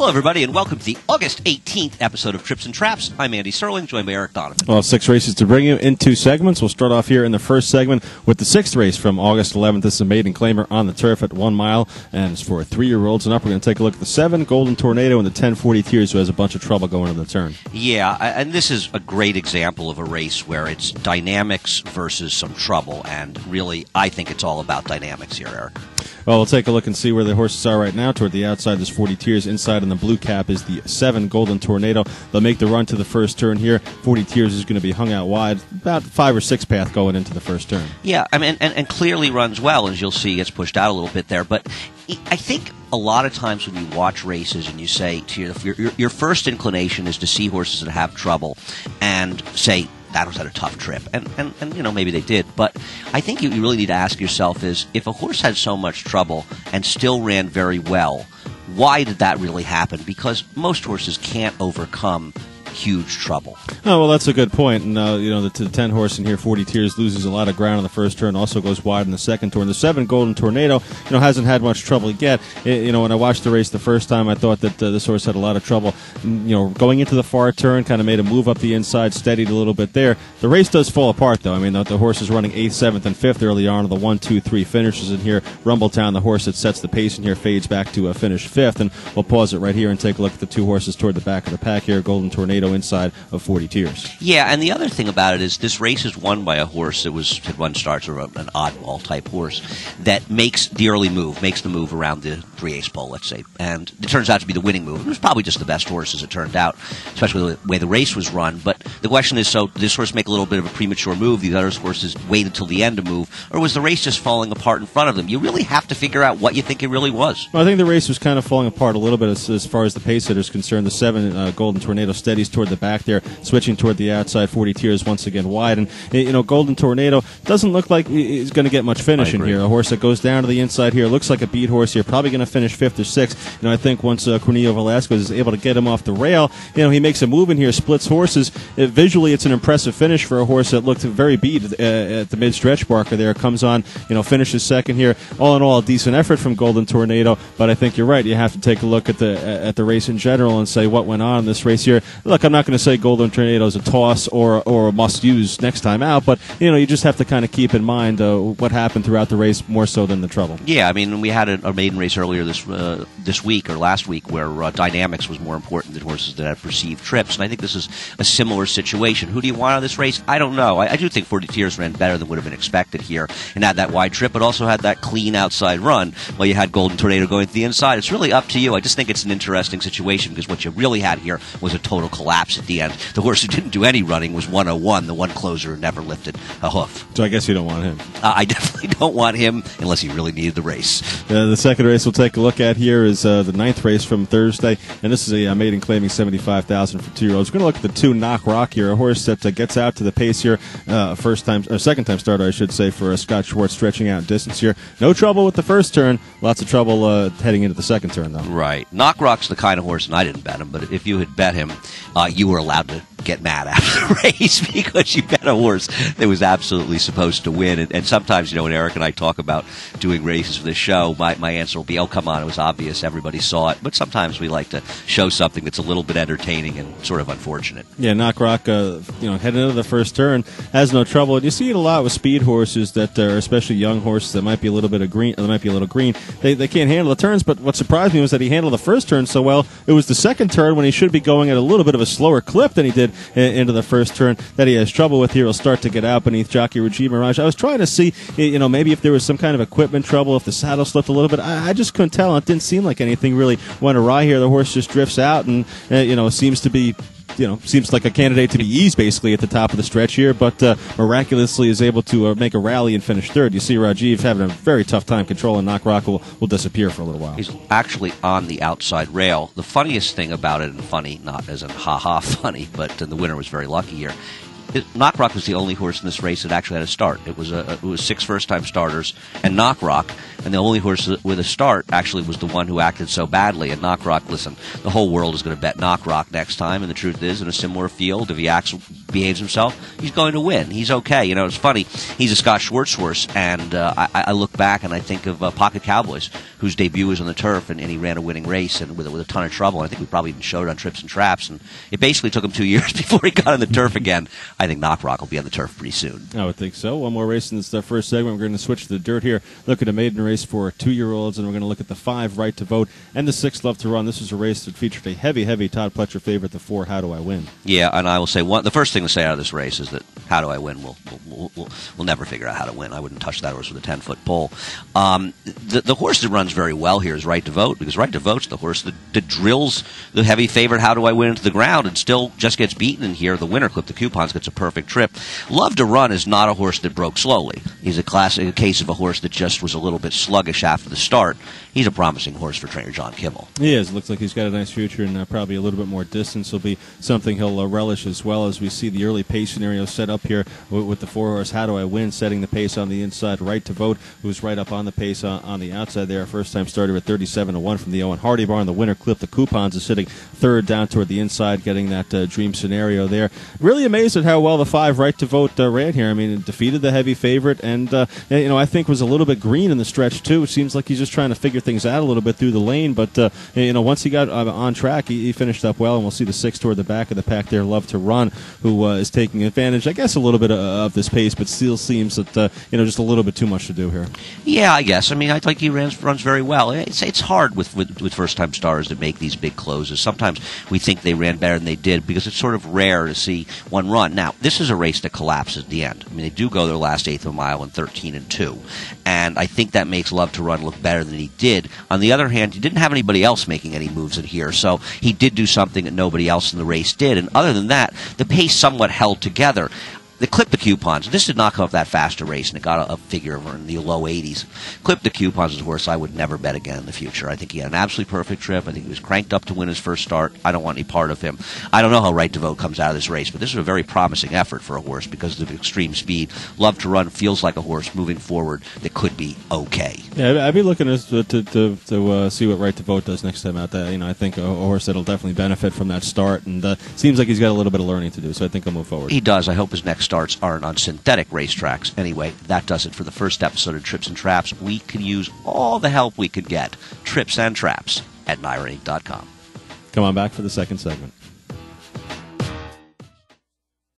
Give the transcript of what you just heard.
Hello, everybody, and welcome to the August 18th episode of Trips and Traps. I'm Andy Serling, joined by Eric Donovan. Well, 6 races to bring you in 2 segments. We'll start off here in the first segment with the 6th race from August 11th. This is a maiden claimer on the turf at 1 mile, and it's for 3-year-olds and up. We're going to take a look at the 7 Golden Tornado and the 1040 Tears, who has a bunch of trouble going to the turn. Yeah, and this is a great example of a race where it's dynamics versus some trouble, and really, I think it's all about dynamics here, Eric. Well, we'll take a look and see where the horses are right now. Toward the outside, there's 40 Tears. Inside on the blue cap is the 7 Golden Tornado. They'll make the run to the first turn here. 40 Tears is going to be hung out wide, about 5 or 6 path going into the first turn. Yeah, I mean, and clearly runs well, as you'll see, gets pushed out a little bit there. But I think a lot of times when you watch races and you say to your first inclination is to see horses that have trouble and say, that was at a tough trip. And you know, maybe they did. But I think you really need to ask yourself is, if a horse had so much trouble and still ran very well, why did that really happen? Because most horses can't overcome huge trouble. Oh, well, that's a good point. And, the 10 horse in here, 40 Tears, loses a lot of ground on the first turn, also goes wide in the second turn. The 7 Golden Tornado, hasn't had much trouble yet. When I watched the race the first time, I thought that this horse had a lot of trouble. Going into the far turn, kind of made a move up the inside, steadied a little bit there. The race does fall apart, though. I mean, the horse is running 8th, 7th, and 5th early on. The 1, 2, 3 finishes in here. Rumbletown, the horse that sets the pace in here, fades back to finish 5th. And we'll pause it right here and take a look at the 2 horses toward the back of the pack here. Golden Tornado inside of 40 Tears. Yeah, and the other thing about it is this race is won by a horse that had run starts, or an oddball type horse that makes the early move, makes the move around the 3/8 pole, let's say, and it turns out to be the winning move. It was probably just the best horse as it turned out, especially the way the race was run. But the question is, so did this horse make a little bit of a premature move? These other horses waited till the end to move, or was the race just falling apart in front of them? You really have to figure out what you think it really was. Well, I think the race was kind of falling apart a little bit as far as the pace setter is concerned. The 7 Golden Tornado steadies toward the back there, switching toward the outside. 40 Tears once again wide, and Golden Tornado doesn't look like he's going to get much finish in here. A horse that goes down to the inside here looks like a beat horse here, probably going to finish 5th or 6th. I think once Cornelio Velasquez is able to get him off the rail, he makes a move in here, splits horses. Visually, it's an impressive finish for a horse that looked very beat at the mid-stretch marker there. Comes on, finishes second here. All in all, a decent effort from Golden Tornado, but I think you're right. You have to take a look at the race in general and say what went on in this race here. Look, I'm not going to say Golden Tornado is a toss or a must-use next time out, but you just have to kind of keep in mind what happened throughout the race more so than the trouble. Yeah, I mean, we had a maiden race earlier this week or last week where dynamics was more important than horses that had perceived trips, and I think this is a similar situation. Who do you want on this race? I don't know. I do think 40 Tears ran better than would have been expected here and had that wide trip, but also had that clean outside run while you had Golden Tornado going to the inside. It's really up to you. I just think it's an interesting situation because what you really had here was a total collapse at the end. The horse who didn't do any running was 101, the one closer who never lifted a hoof. So I guess you don't want him. I definitely don't want him unless he really needed the race. The second race we'll take a look at here is the 9th race from Thursday, and this is a maiden claiming $75,000 for 2-year-olds. We're going to look at the 2 Knock Rock here, a horse that gets out to the pace here, second time starter, I should say, for Scott Schwartz, stretching out distance here. No trouble with the first turn, lots of trouble heading into the second turn, though. Right. Knock Rock's the kind of horse, and I didn't bet him, but if you had bet him, you were allowed to get mad after the race because you bet a horse that was absolutely supposed to win. And sometimes, when Eric and I talk about doing races for this show, my answer will be, oh, come on, it was obvious, everybody saw it. But sometimes we like to show something that's a little bit entertaining and sort of unfortunate. Yeah, Knock Rock, heading into the first turn, has no trouble. And you see it a lot with speed horses that are especially young horses that might be a little green. They can't handle the turns, but what surprised me was that he handled the first turn so well. It was the second turn when he should be going at a little bit of a slower clip than he did into the first turn that he has trouble with here. He'll start to get out beneath jockey Rajiv Mirage. I was trying to see, maybe if there was some kind of equipment trouble, if the saddle slipped a little bit. I just couldn't tell. It didn't seem like anything really went awry here. The horse just drifts out and, seems to be seems like a candidate to be eased basically at the top of the stretch here, but miraculously is able to make a rally and finish third. You see Rajiv having a very tough time controlling. Knock Rock will disappear for a little while. He's actually on the outside rail. The funniest thing about it, and funny, not as in ha-ha funny, but the winner was very lucky here, Knockrock was the only horse in this race that actually had a start. It was 6 first-time starters and Knockrock, and the only horse with a start actually was the one who acted so badly. And Knockrock, listen, the whole world is going to bet Knockrock next time, and the truth is, in a similar field, if he behaves himself, he's going to win. He's okay. You know, it's funny. He's a Scott Schwartz horse, and I look back and I think of Pocket Cowboys, whose debut was on the turf, and he ran a winning race and with a ton of trouble. And I think we probably even showed it on Trips and Traps, and it basically took him 2 years before he got on the turf again. I think Knockrock will be on the turf pretty soon. I would think so. One more race in this first segment. We're going to switch to the dirt here. Look at a maiden race for 2-year-olds, and we're going to look at the 5 Right to Vote and the 6 Love to Run. This is a race that featured a heavy Todd Pletcher favorite, the 4 How Do I Win. Yeah, and I will say the first thing to say out of this race is that How Do I Win we'll never figure out how to win. I wouldn't touch that horse with a 10-foot pole. The horse that runs very well here is Right to Vote, because Right to Vote's the horse that drills the heavy favorite How Do I Win into the ground and still just gets beaten in here. The winner, Clip the Coupons, gets a perfect trip. Love to Run is not a horse that broke slowly. He's a case of a horse that just was a little bit sluggish after the start. He's a promising horse for trainer John Kimmel. He is. Looks like he's got a nice future, and probably a little bit more distance will be something he'll relish, as well as we see the early pace scenario set up here with the 4 horse How Do I Win setting the pace on the inside. Right to Vote, who's right up on the pace on the outside there. First time starter at 37-1 from the Owen Hardy barn. The winner, Clip the Coupons, is sitting third down toward the inside, getting that dream scenario there. Really amazed at how well the 5 Right to Vote ran here. I mean, it defeated the heavy favorite, and I think was a little bit green in the stretch too. It seems like he's just trying to figure things out a little bit through the lane, but once he got on track, he finished up well, and we'll see the 6 toward the back of the pack there, Love to Run, who is taking advantage, I guess, a little bit of this pace, but still seems that just a little bit too much to do here. Yeah, I guess. I mean, I think he runs very well. It's hard with first-time stars to make these big closes. Sometimes we think they ran better than they did because it's sort of rare to see one run. Now, this is a race that collapses at the end. I mean, they do go their last eighth of a mile in 13-2, and I think that makes Love to Run look better than he did. On the other hand, he didn't have anybody else making any moves in here, so he did do something that nobody else in the race did. And other than that, the pace somewhat held together. They clipped the Coupons. This did not come off that fast a race, and it got a figure of in the low 80s. Clipped the Coupons is a horse I would never bet again in the future. I think he had an absolutely perfect trip. I think he was cranked up to win his first start. I don't want any part of him. I don't know how Right to Vote comes out of this race, but this is a very promising effort for a horse because of extreme speed. Love to Run feels like a horse moving forward that could be okay. Yeah, I'd be looking to see what Right to Vote does next time out. I think a horse that'll definitely benefit from that start, and seems like he's got a little bit of learning to do, so I think he'll move forward. He does. I hope his next starts aren't on synthetic racetracks. Anyway, that does it for the first episode of Trips and Traps. We can use all the help we could get. Trips and Traps at NYRA.com. Come on back for the second segment.